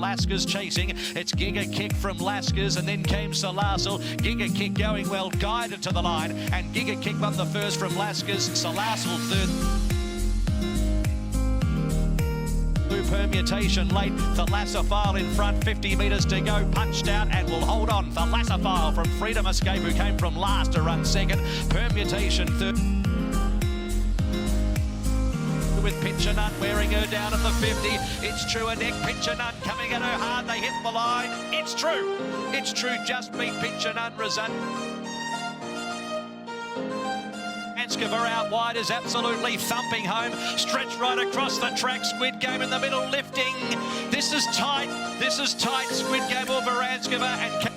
Lasker's chasing. It's Giga Kick from Lasker's, and then came Salassel. Giga Kick going well, guided to the line, and Giga Kick won the first from Lasker's. Salassel third. Permutation late. Thalassophile in front, 50 metres to go, punched out and will hold on. Thalassophile from Freedom Escape, who came from last to run second. Permutation third. With Pincher Nut wearing her down at the 50. It's true, a neck. Pincher Nut coming at her hard. They hit the line. It's true. It's true. Just beat Pincher Nut. Result. Anskova out wide is absolutely thumping home. Stretch right across the track. Squid Game in the middle lifting. This is tight. This is tight. Squid Game over Anskova and.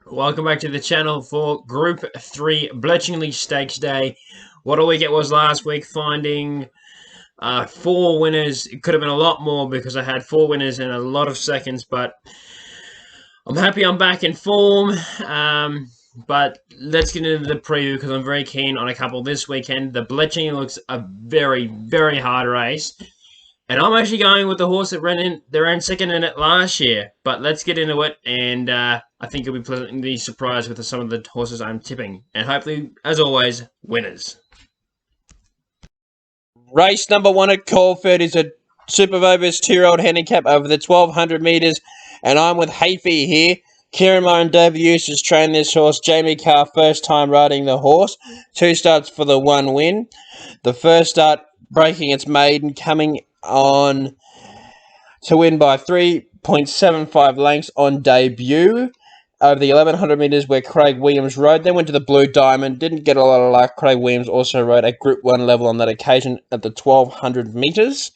Welcome back to the channel for Group 3 Bletchingly Stakes Day. What a week it was last week, finding 4 winners. It could have been a lot more because I had 4 winners in a lot of seconds, but I'm happy I'm back in form. But let's get into the preview because I'm very keen on a couple this weekend. The Bletchingly looks a very, very hard race. And I'm actually going with the horse that ran second in it last year. But let's get into it, and I think you'll be pleasantly surprised with some of the horses I'm tipping. And hopefully, as always, winners. Race number 1 at Caulfeild is a Super Vobis 2-year-old handicap over the 1,200 metres. And I'm with Hayfie here. Kieran Moore and David Eustace trained this horse. Jamie Carr, first time riding the horse. 2 starts for the 1 win. The first start breaking its maiden, coming on to win by 3.75 lengths on debut over the 1,100 metres where Craig Williams rode. Then went to the Blue Diamond. Didn't get a lot of luck. Craig Williams also rode at Group 1 level on that occasion at the 1,200 metres.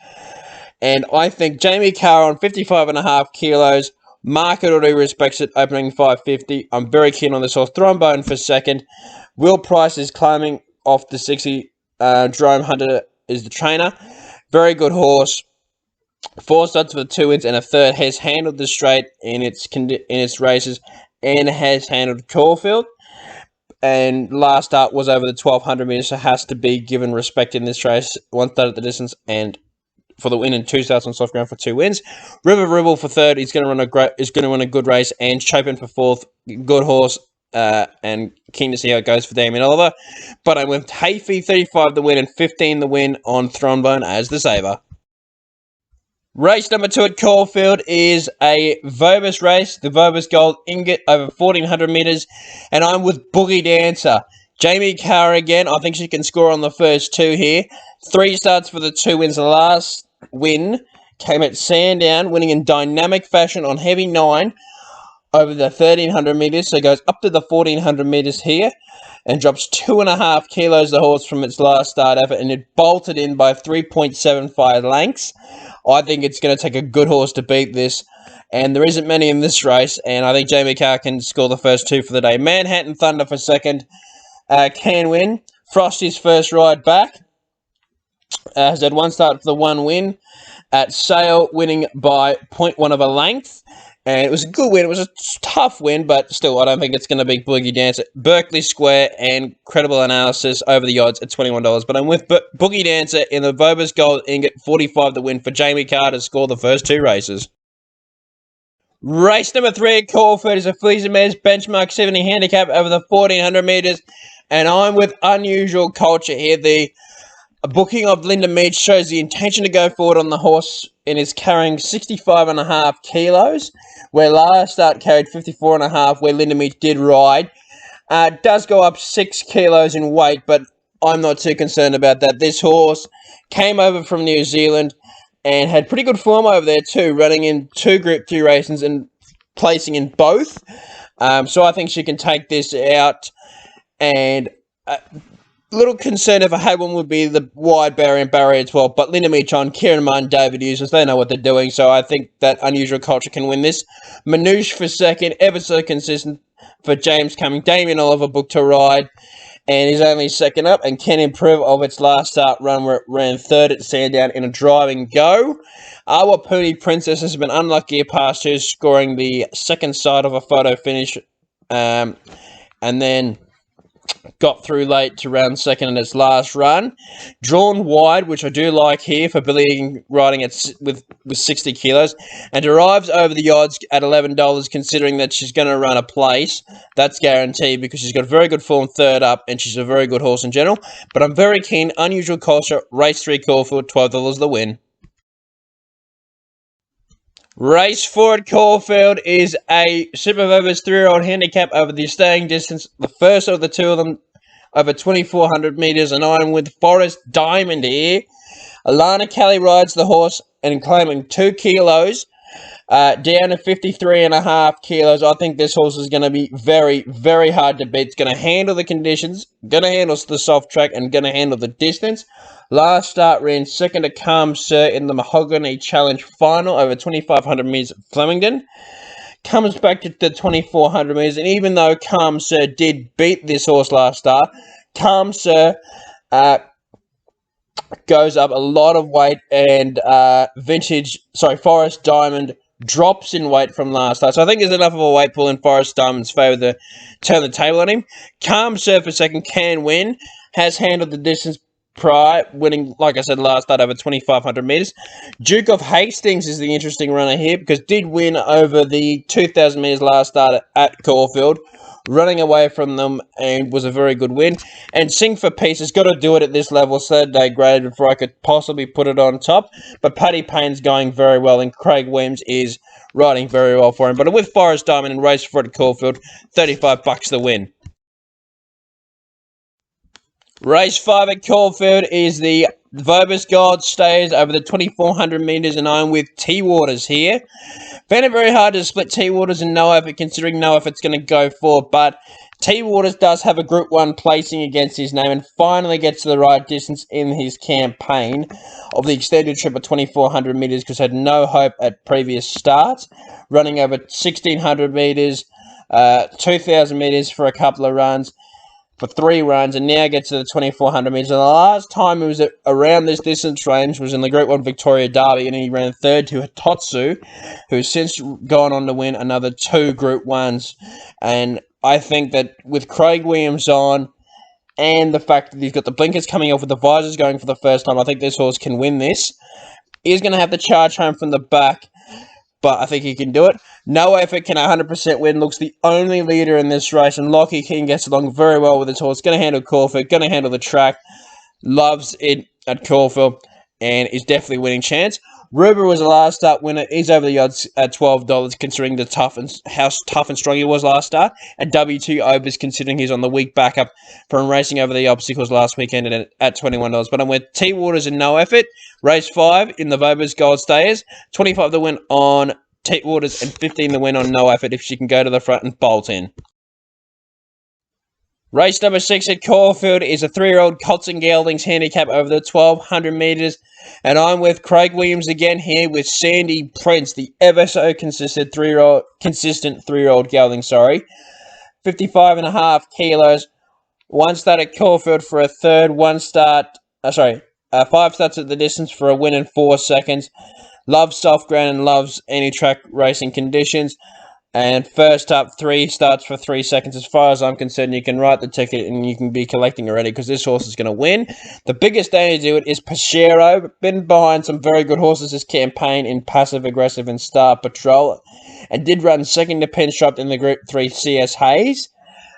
And I think Jamie Carr on 55.5 kilos. Market already respects it, opening 550. I'm very keen on this horse. Thrombone for second. Will Price is climbing off the 60. Jerome Hunter is the trainer. Very good horse. 4 starts for the 2 wins and a third. Has handled the straight in its races and has handled Caulfeild. And last start was over the 1,200 metres, so has to be given respect in this race. 1 start at the distance and for the win, and 2 starts on soft ground for 2 wins. River Ribble for third. He's going to run a good race, and Chopin for fourth. Good horse. And keen to see how it goes for Damien Oliver. But I went Hayfie 35 the win and 15 the win on Thrombone as the saver. Race number 2 at Caulfeild is a Vobis race. The Vobis Gold Ingot over 1,400 metres. And I'm with Boogie Dancer. Jamie Carr again. I think she can score on the first 2 here. 3 starts for the 2 wins. The last win came at Sandown, winning in dynamic fashion on heavy 9. Over the 1,300 metres, so goes up to the 1,400 metres here and drops 2.5 kilos the horse from its last start effort, and it bolted in by 3.75 lengths. I think it's going to take a good horse to beat this, and there isn't many in this race, and I think Jamie Carr can score the first 2 for the day. Manhattan Thunder for second, can win. Frosty's first ride back. Has had 1 start for the 1 win at Sale, winning by 0.1 of a length. And it was a good win. It was a tough win, but still, I don't think it's going to beat Boogie Dancer. Berkeley Square and Credible Analysis over the odds at $21. But I'm with Boogie Dancer in the Vobis Gold Ingot, 45 the win for Jamie Carr to score the first 2 races. Race number 3 at Caulfeild is a Fleasamez Benchmark 70 handicap over the 1,400 metres. And I'm with Unusual Culture here. The booking of Linda Mead shows the intention to go forward on the horse and is carrying 65.5 kilos, where last start carried 54.5, where Linda Mead did ride. Does go up 6 kilos in weight, but I'm not too concerned about that. This horse came over from New Zealand and had pretty good form over there too, running in 2 Group 3 races and placing in both. So I think she can take this out. And little concern if I had one would be the wide barrier and barrier 12, but Linda Meachon, Kieran Munn, David Eustace, they know what they're doing, so I think that Unusual Culture can win this. Manouche for second, ever so consistent for James Cumming. Damien Oliver booked to ride, and he's only second up, and can improve of its last start run where it ran third at Sandown in a driving go. Awapuni Princess has been unlucky at past 2, scoring the second side of a photo finish, and then got through late to round second in its last run. Drawn wide, which I do like here for Billy riding it with 60 kilos, and arrives over the odds at $11, considering that she's going to run a place. That's guaranteed because she's got very good form third up, and she's a very good horse in general. But I'm very keen. Unusual culture, race 3 Caulfeild, $12 the win. Race 4 at Caulfeild is a Super Vobis 3-year-old handicap over the staying distance. The first of the two of them over 2,400 metres, and I'm with Forest Diamond here. Alana Kelly rides the horse and claiming 2 kilos, down to 53.5 kilos. I think this horse is going to be very, very hard to beat. It's going to handle the conditions, going to handle the soft track, and going to handle the distance. Last start ran second to Calm Sir in the Mahogany Challenge final over 2,500 metres at Flemington. Comes back to the 2,400 metres, and even though Calm Sir did beat this horse last start, Calm Sir goes up a lot of weight, and Forest Diamond drops in weight from last start. So I think there's enough of a weight pull in Forest Diamond's favour to turn the table on him. Calm Sir for second can win, has handled the distance prior, winning, like I said, last start over 2,500 metres. Duke of Hastings is the interesting runner here because did win over the 2,000 metres last start at Caulfeild, running away from them, and was a very good win. And Sing for Peace has got to do it at this level, Saturday graded, before I could possibly put it on top. But Paddy Payne's going very well, and Craig Williams is riding very well for him. But with Forest Diamond and race for it at Caulfeild, $35 the win. Race 5 at Caulfeild is the Vobis Gold Stays over the 2,400 metres, and I'm with T-Waters here. Found it very hard to split T-Waters and No Effort, considering No Effort's going to go forward, but T-Waters does have a Group 1 placing against his name and finally gets to the right distance in his campaign of the extended trip of 2,400 metres because had no hope at previous starts, running over 1,600 metres, 2,000 metres for a couple of runs, for 3 runs, and now gets to the 2,400 metres. And the last time it was around this distance range was in the Group 1 Victoria Derby, and he ran third to Hitotsu, who's since gone on to win another 2 Group 1s. And I think that with Craig Williams on, and the fact that he's got the blinkers coming off with the visors going for the first time, I think this horse can win this. He's going to have to charge home from the back, but I think he can do it. No Effort can 100% win. Looks the only leader in this race, and Lockie King gets along very well with his horse. Going to handle Caulfeild, going to handle the track. Loves it at Caulfeild, and is definitely winning chance. Ruber was the last start winner. He's over the odds at $12, considering how tough and strong he was last start. And W2 Obers, considering he's on the week backup from racing over the obstacles last weekend at $21. But I'm with T-Waters and No Effort. Race 5 in the Vobis Gold Stayers. 25 the win on T-Waters and 15 the win on No Effort if she can go to the front and bolt in. Race number 6 at Caulfeild is a 3-year-old Colts and Geldings handicap over the 1,200 metres. And I'm with Craig Williams again here with Sandy Prince, the ever so consistent 3-year-old gelding, 55.5 kilos. 1 start at Caulfeild for a third, 5 starts at the distance for a win in 4 seconds. Loves soft ground and loves any track racing conditions. And first up, 3 starts for 3 seconds. As far as I'm concerned, you can write the ticket and you can be collecting already because this horse is going to win. The biggest danger to it is Pachero. Been behind some very good horses this campaign in Passive Aggressive and Star Patrol. And did run second to Pinstriped in the Group 3 CS Hayes.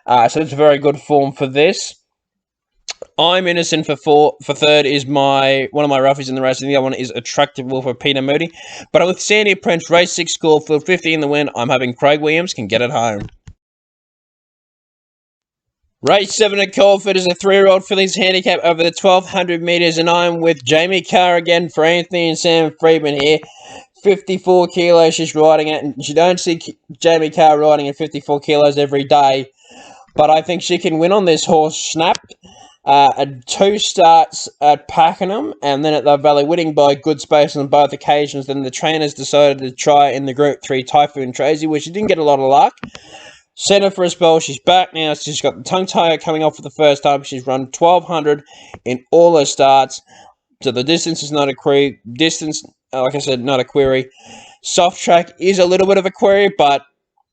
So it's very good form for this. I'm Innocent for third is one of my roughies in the race, and the other one is Attractive Wolf for Peter Moody. But I'm with Sandy Prince, race 6 Caulfeild, 50 in the win. I'm hoping Craig Williams can get it home. Race 7 at Caulfeild is a 3-year-old fillies handicap over the 1,200 metres, and I'm with Jamie Carr again for Anthony and Sam Friedman here. 54 kilos she's riding at, and you don't see Jamie Carr riding at 54 kilos every day. But I think she can win on this horse, Snap. 2 starts at Pakenham and then at the Valley, winning by good space on both occasions. Then the trainers decided to try in the Group 3 Typhoon Tracy, which she didn't get a lot of luck. Sent her for a spell. She's back now. She's got the tongue tire coming off for the first time. She's run 1,200 in all her starts. So the distance is not a query. Distance, like I said, not a query. Soft track is a little bit of a query, but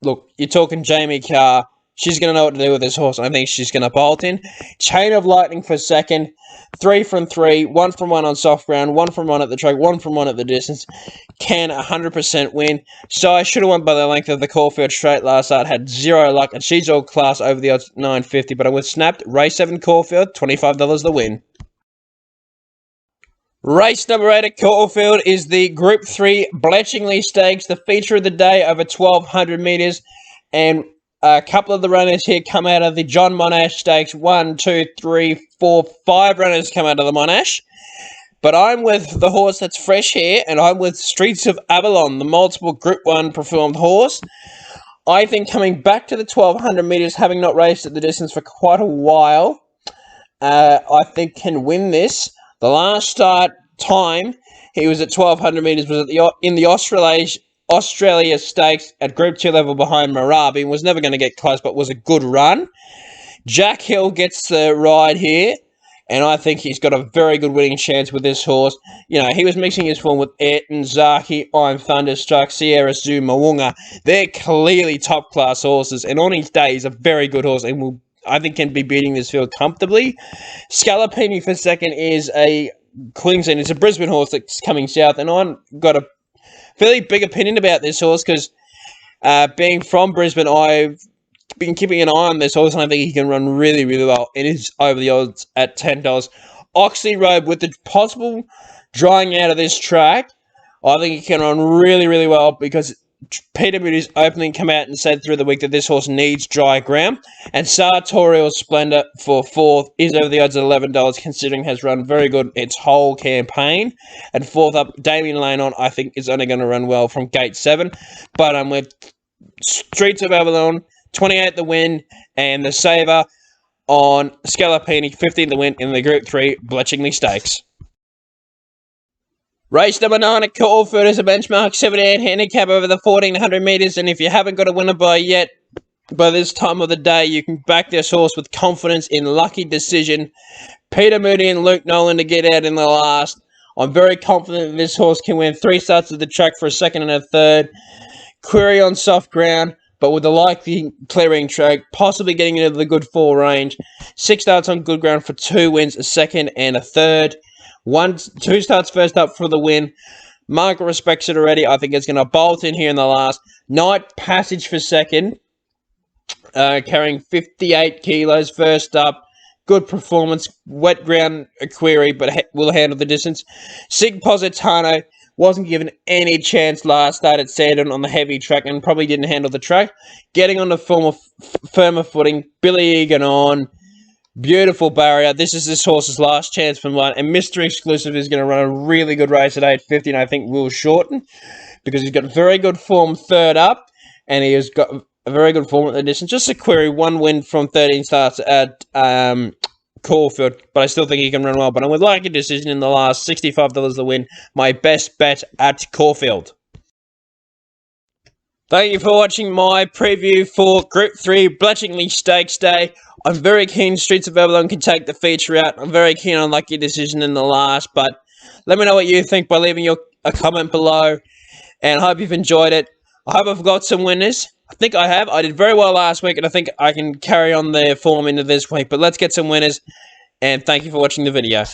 look, you're talking Jamie Carr. She's going to know what to do with this horse. I think she's going to bolt in. Chain of Lightning for second. 3 from 3. 1 from 1 on soft ground. 1 from 1 at the track. 1 from 1 at the distance. Can 100% win. So I should have won by the length of the Caulfeild straight last start. Had 0 luck. And she's all class over the odds 950. But I was snapped. Race 7 Caulfeild. $25 the win. Race number 8 at Caulfeild is the Group 3 Bletchingly Stakes. The feature of the day over 1,200 metres. And a couple of the runners here come out of the John Monash Stakes. 1, 2, 3, 4, 5 runners come out of the Monash. But I'm with the horse that's fresh here, and I'm with Streets of Avalon, the multiple Group 1 performed horse. I think coming back to the 1,200 metres, having not raced at the distance for quite a while, I think can win this. The last start time he was at 1,200 metres was in the Australia Stakes at Group 2 level behind Marabi. Was never going to get close, but was a good run. Jack Hill gets the ride here, and I think he's got a very good winning chance with this horse. You know, he was mixing his form with Ayrton, Zaki, I'm Thunderstruck, Sierra Zoo, Mawunga. They're clearly top-class horses, and on his day, he's a very good horse, and I think can be beating this field comfortably. Scalapini for second is a Queensland. It's a Brisbane horse that's coming south, and I've got a fairly big opinion about this horse because being from Brisbane, I've been keeping an eye on this horse, and I think he can run really, really well. It is over the odds at $10. Oxley Road, with the possible drying out of this track, I think he can run really, really well because Peter Moody's opening come out and said through the week that this horse needs dry ground. And Sartorial Splendor for fourth is over the odds at $11, considering has run very good its whole campaign. And fourth up, Damien Lane I think is only going to run well from gate 7. But I'm with Streets of Avalon, 28 the win, and the saver on Scalapini, 15 the win in the Group 3 Bletchingly Stakes. Race number 9 at Caulfeild is a benchmark 78 handicap over the 1,400 metres, and if you haven't got a winner by this time of the day, you can back this horse with confidence in Lucky Decision. Peter Moody and Luke Nolan to get out in the last. I'm very confident that this horse can win 3 starts at the track for a second and a third. Query on soft ground, but with a likely clearing track, possibly getting into the good 4 range. 6 starts on good ground for 2 wins, a second and a third. 2 starts first up for the win. Margaret respects it already. I think it's going to bolt in here in the last. Night Passage for second. Carrying 58 kilos first up. Good performance. Wet ground query, but will handle the distance. Sig Positano wasn't given any chance last start at Sandon on the heavy track and probably didn't handle the track. Getting on the firmer footing. Billy Egan on. Beautiful barrier. This is this horse's last chance for one. And Mr. Exclusive is going to run a really good race at 8.50, and I think will shorten because he's got very good form third up, and he has got a very good form at the distance. Just a query, 1 win from 13 starts at Caulfeild, but I still think he can run well. But I'm with Lucky Decision in the last, $65 the win. My best bet at Caulfeild. Thank you for watching my preview for Group 3 Bletchingly Stakes Day. I'm very keen Streets of Avalon can take the feature out. I'm very keen on Lucky Decision in the last, but let me know what you think by leaving a comment below, and I hope you've enjoyed it. I hope I've got some winners. I think I have. I did very well last week, and I think I can carry on the form into this week, but let's get some winners, and thank you for watching the video.